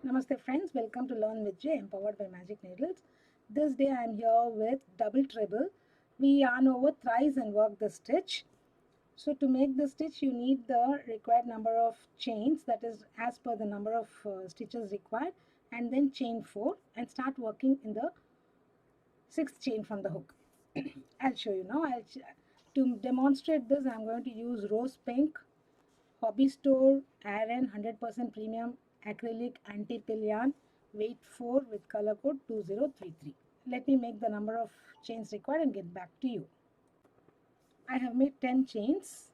Namaste friends, welcome to Learn with J, empowered by Magic Needles. This day I am here with double treble. We yarn over thrice and work the stitch. So to make the stitch you need the required number of chains, that is as per the number of stitches required, and then chain 4 and start working in the 6th chain from the hook. I'll show you now. To demonstrate this I am going to use rose pink Hobby Store Aran 100% premium acrylic anti-pill yarn, weight 4 with color code 2033. Let me make the number of chains required and get back to you. I have made 10 chains.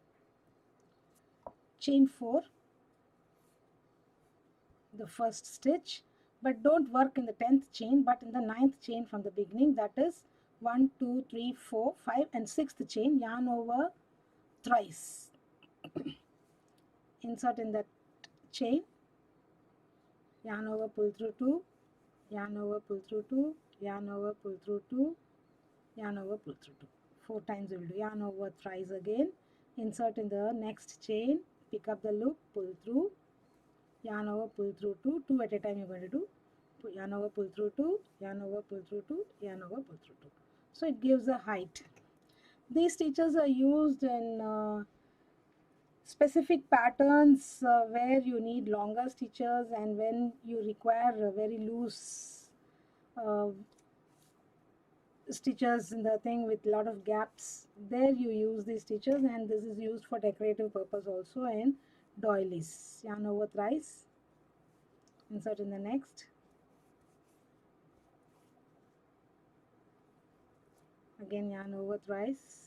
Chain 4, the first stitch, but don't work in the 10th chain but in the 9th chain from the beginning, that is 1, 2, 3, 4, 5 and 6th chain, yarn over thrice. Insert in that chain, yarn over, pull through 2, yarn over, pull through 2, yarn over, pull through 2, yarn over, pull through 2. 4 times we will do. Yarn over thrice again, insert in the next chain, pick up the loop, pull through, yarn over, pull through 2, 2 at a time you are going to do, yarn over, pull through 2, yarn over, pull through 2, yarn over, pull through 2. So it gives a height. These stitches are used in specific patterns where you need longer stitches and when you require very loose stitches in the thing with a lot of gaps, there you use these stitches, and this is used for decorative purpose also in doilies. Yarn over thrice, insert in the next, again yarn over thrice,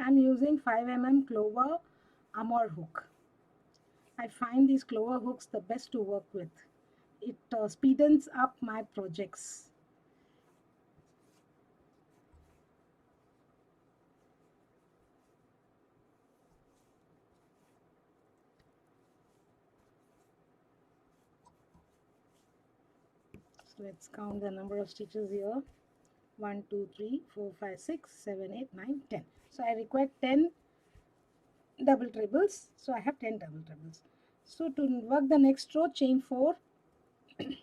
I'm using 5 mm clover armor hook. I find these clover hooks the best to work with. It speeds up my projects. So let's count the number of stitches here. 1, 2, 3, 4, 5, 6, 7, 8, 9, 10. So I require 10 double trebles. So I have 10 double trebles. So to work the next row, chain 4. If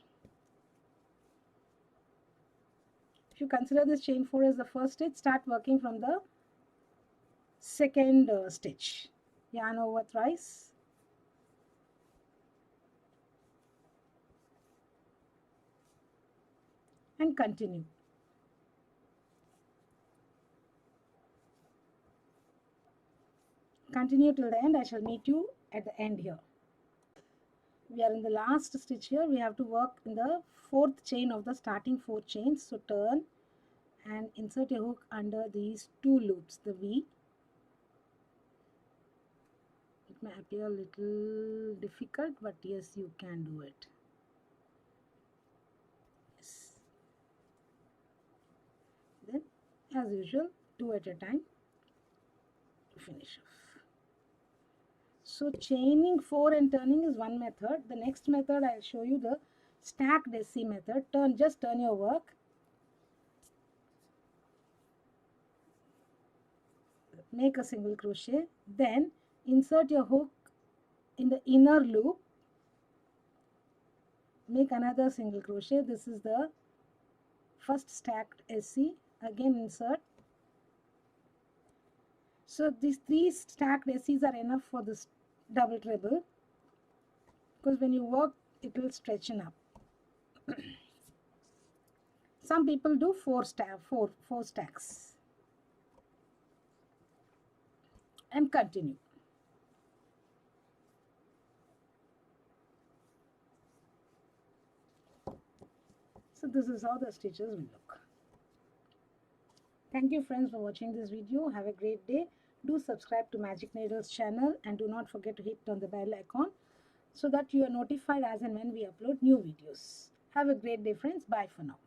you consider this chain 4 as the first stitch, start working from the second stitch. Yarn over thrice. And continue. Continue till the end. I shall meet you at the end here. We are in the last stitch here. We have to work in the 4th chain of the starting 4 chains. So turn and insert a hook under these 2 loops, the V. It may appear a little difficult, but yes, you can do it. Yes. Then as usual, 2 at a time to finish off. So chaining 4 and turning is one method. The next method I'll show you, the stacked SC method. Just turn your work. Make a single crochet. Then insert your hook in the inner loop. Make another single crochet. This is the first stacked SC. Again insert. So these 3 stacked SCs are enough for this double treble, because when you work it will stretchen up. Some people do 4 stacks and continue. So this is how the stitches will look. Thank you friends for watching this video. Have a great day. Do subscribe to Magic Needles channel and do not forget to hit on the bell icon so that you are notified as and when we upload new videos. Have a great day friends. Bye for now.